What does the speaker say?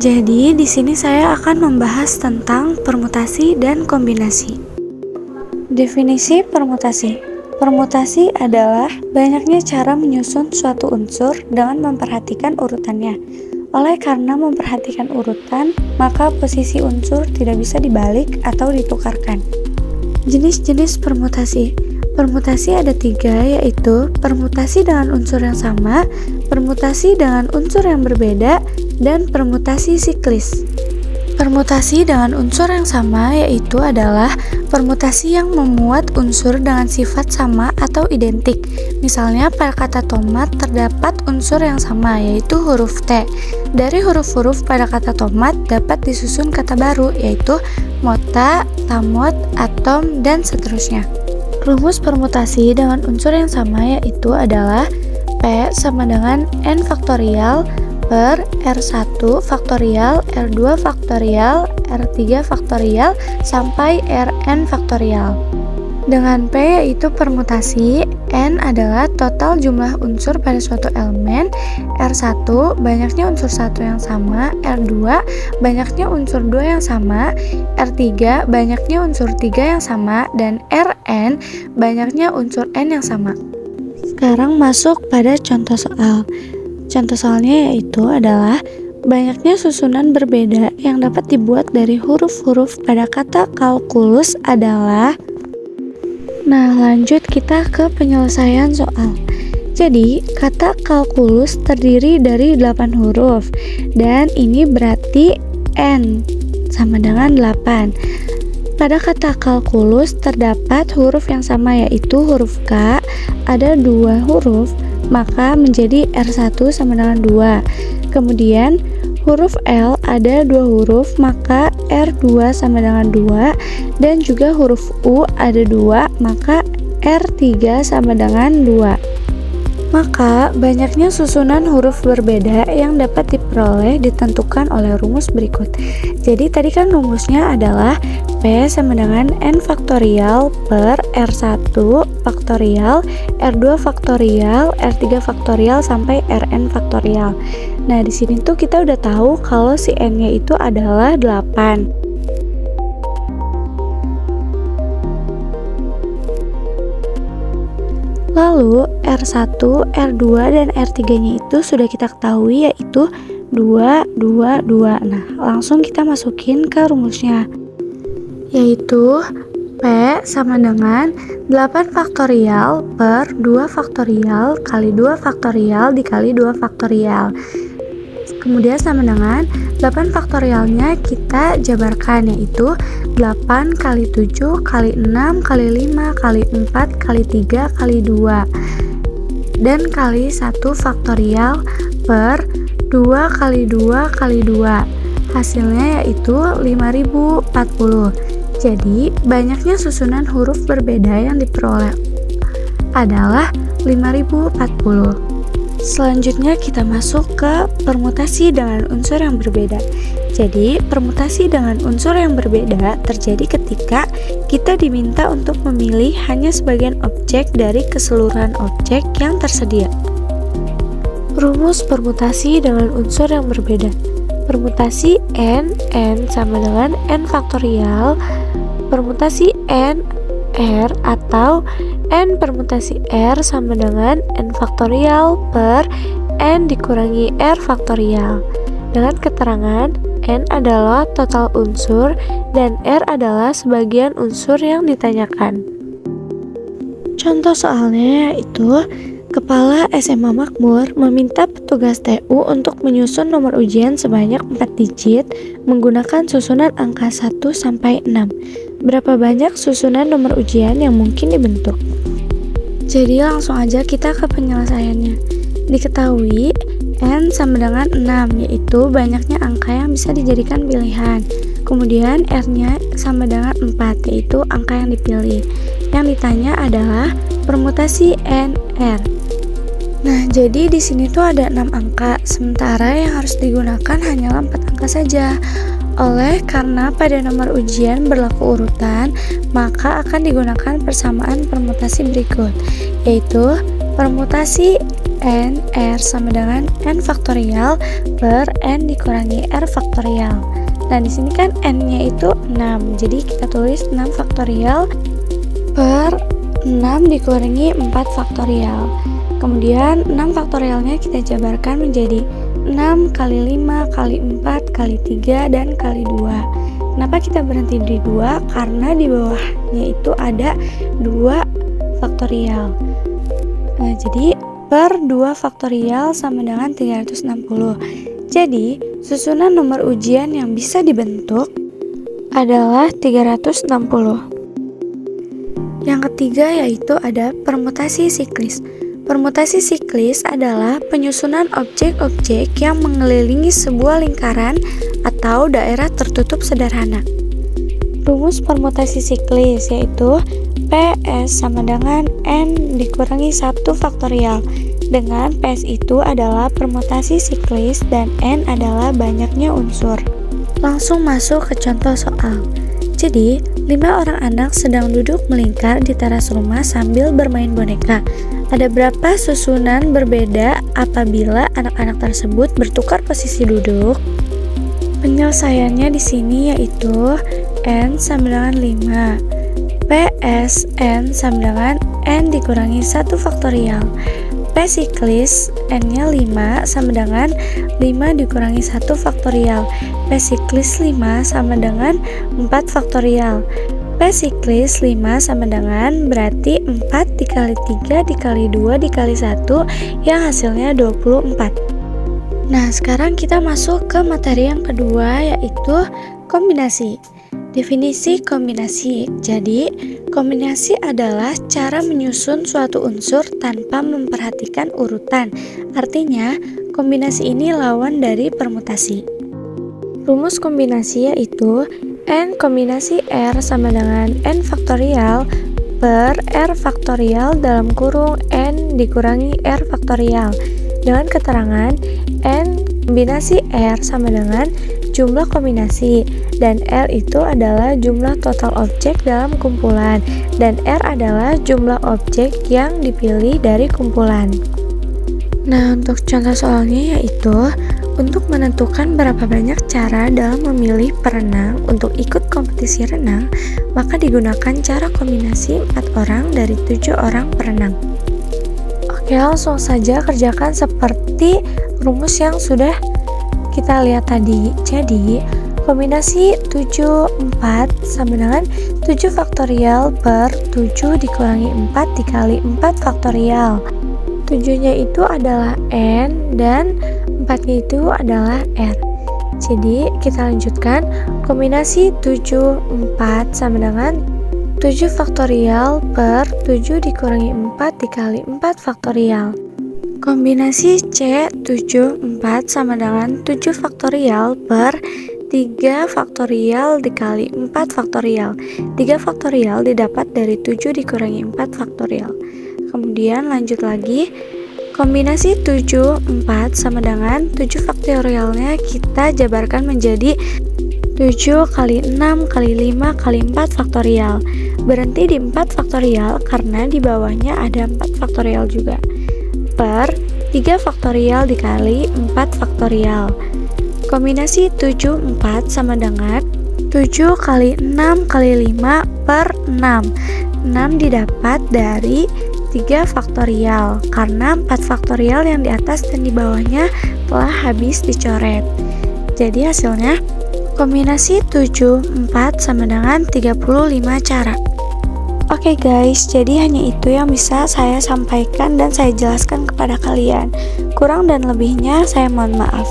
Jadi, di sini saya akan membahas tentang permutasi dan kombinasi. Definisi permutasi. Permutasi adalah banyaknya cara menyusun suatu unsur dengan memperhatikan urutannya. Oleh karena memperhatikan urutan, maka posisi unsur tidak bisa dibalik atau ditukarkan. Jenis-jenis permutasi. Permutasi ada 3, yaitu permutasi dengan unsur yang sama, permutasi dengan unsur yang berbeda, dan permutasi siklis. Permutasi dengan unsur yang sama yaitu adalah permutasi yang memuat unsur dengan sifat sama atau identik. Misalnya pada kata tomat terdapat unsur yang sama yaitu huruf T. Dari huruf-huruf pada kata tomat dapat disusun kata baru yaitu mota, tamot, atom, dan seterusnya. Rumus permutasi dengan unsur yang sama yaitu adalah P sama dengan N faktorial per R1 faktorial, R2 faktorial, R3 faktorial, sampai Rn faktorial. Dengan P yaitu permutasi, N adalah total jumlah unsur pada suatu elemen, R1 banyaknya unsur 1 yang sama, R2 banyaknya unsur 2 yang sama, R3 banyaknya unsur 3 yang sama, dan Rn banyaknya unsur N yang sama. Sekarang masuk pada contoh soal. Contoh soalnya yaitu adalah banyaknya susunan berbeda yang dapat dibuat dari huruf-huruf pada kata kalkulus adalah. Nah, lanjut kita ke penyelesaian soal. Jadi, kata kalkulus terdiri dari 8 huruf dan ini berarti N sama dengan 8. Pada kata kalkulus terdapat huruf yang sama yaitu huruf K, ada 2 huruf, maka menjadi R1 sama dengan 2. Kemudian huruf L ada 2 huruf, maka R2 sama dengan 2, dan juga huruf U ada 2, maka R3 sama dengan 2. Maka banyaknya susunan huruf berbeda yang dapat diperoleh ditentukan oleh rumus berikut. Jadi tadi kan rumusnya adalah P sama dengan N faktorial per R1 faktorial, R2 faktorial, R3 faktorial, sampai Rn faktorial. Nah, di sini tuh kita udah tahu kalau si N-nya itu adalah 8. Lalu R1, R2, dan R3-nya itu sudah kita ketahui yaitu 2, 2, 2. Nah, langsung kita masukin ke rumusnya. Yaitu P sama dengan 8 faktorial per 2 faktorial kali 2 faktorial dikali 2 faktorial. Kemudian sama dengan 8 faktorialnya kita jabarkan yaitu 8 kali 7 kali 6 kali 5 kali 4 kali 3 kali 2 dan kali 1 faktorial per 2 kali 2 kali 2. Hasilnya yaitu 5040. Jadi banyaknya susunan huruf berbeda yang diperoleh adalah 5040. Selanjutnya kita masuk ke permutasi dengan unsur yang berbeda. Jadi, permutasi dengan unsur yang berbeda terjadi ketika kita diminta untuk memilih hanya sebagian objek dari keseluruhan objek yang tersedia. Rumus permutasi dengan unsur yang berbeda. Permutasi N sama dengan N faktorial, permutasi N, R, atau N permutasi R sama dengan N faktorial per N dikurangi R faktorial. Dengan keterangan N adalah total unsur dan R adalah sebagian unsur yang ditanyakan. Contoh soalnya yaitu Kepala SMA Makmur meminta petugas TU untuk menyusun nomor ujian sebanyak 4 digit menggunakan susunan angka 1 sampai 6. Berapa banyak susunan nomor ujian yang mungkin dibentuk? Jadi langsung aja kita ke penyelesaiannya. Diketahui N sama dengan 6, yaitu banyaknya angka yang bisa dijadikan pilihan. Kemudian R-nya sama dengan 4, yaitu angka yang dipilih. Yang ditanya adalah permutasi N-R. Nah, jadi di sini tuh ada 6 angka, sementara yang harus digunakan hanyalah 4 angka saja. Oleh karena pada nomor ujian berlaku urutan, maka akan digunakan persamaan permutasi berikut, yaitu permutasi n r sama dengan n faktorial per n dikurangi r faktorial. Nah, di sini kan n-nya itu 6. Jadi kita tulis 6 faktorial per 6 dikurangi 4 faktorial. Kemudian 6 faktorialnya kita jabarkan menjadi 6 kali 5 kali 4 kali 3 dan kali 2. Kenapa kita berhenti di 2? Karena di bawahnya itu ada 2 faktorial. Nah, jadi per 2 faktorial sama dengan 360. Jadi, susunan nomor ujian yang bisa dibentuk adalah 360. Yang ketiga yaitu ada permutasi siklis. Permutasi siklis adalah penyusunan objek-objek yang mengelilingi sebuah lingkaran atau daerah tertutup sederhana. Rumus permutasi siklis yaitu PS sama dengan N dikurangi 1 faktorial, dengan PS itu adalah permutasi siklis dan N adalah banyaknya unsur. Langsung masuk ke contoh soal. Jadi, 5 orang anak sedang duduk melingkar di teras rumah sambil bermain boneka. Ada berapa susunan berbeda apabila anak-anak tersebut bertukar posisi duduk? Penyelesaiannya di sini yaitu N sama dengan 5. PS N sama dengan N dikurangi 1 faktorial. P siklis N-nya 5 sama dengan 5 dikurangi 1 faktorial. P siklis 5 sama dengan 4 faktorial. P siklis 5 sama dengan berarti 4 dikali 3 dikali 2 dikali 1 yang hasilnya 24. Nah, sekarang kita masuk ke materi yang kedua yaitu kombinasi. Definisi kombinasi. Jadi, kombinasi adalah cara menyusun suatu unsur tanpa memperhatikan urutan. Artinya, kombinasi ini lawan dari permutasi. Rumus kombinasi yaitu N kombinasi R sama dengan N faktorial per R faktorial dalam kurung N dikurangi R faktorial. Dengan keterangan N kombinasi R sama dengan jumlah kombinasi dan L itu adalah jumlah total objek dalam kumpulan dan R adalah jumlah objek yang dipilih dari kumpulan. Nah, untuk contoh soalnya yaitu untuk menentukan berapa banyak cara dalam memilih perenang untuk ikut kompetisi renang, maka digunakan cara kombinasi 4 orang dari 7 orang perenang. Oke, langsung saja kerjakan seperti rumus yang sudah kita lihat tadi. Jadi, kombinasi 7, 4 sama dengan 7 faktorial per 7 dikurangi 4 dikali 4 faktorial. 7-nya itu adalah N dan 4-nya itu adalah R. Jadi, kita lanjutkan. Kombinasi 7, 4 sama dengan 7 faktorial per 7 dikurangi 4 dikali 4 faktorial. Kombinasi C 7, 4 sama dengan 7 faktorial per 3 faktorial dikali 4 faktorial. 3 faktorial didapat dari 7 dikurangi 4 faktorial. Kemudian lanjut lagi. Kombinasi 7, 4 sama dengan 7 faktorialnya kita jabarkan menjadi 7 kali 6 kali 5 kali 4 faktorial. Berhenti di 4 faktorial karena di bawahnya ada 4 faktorial juga. Per 3 faktorial dikali 4 faktorial. Kombinasi 7, 4 sama dengan 7 kali 6 kali 5 per 6. 6 didapat dari 3 faktorial karena 4 faktorial yang di atas dan di bawahnya telah habis dicoret. Jadi hasilnya kombinasi 7, 4 sama dengan 35 cara. Oke guys, jadi hanya itu yang bisa saya sampaikan dan saya jelaskan kepada kalian. Kurang dan lebihnya saya mohon maaf.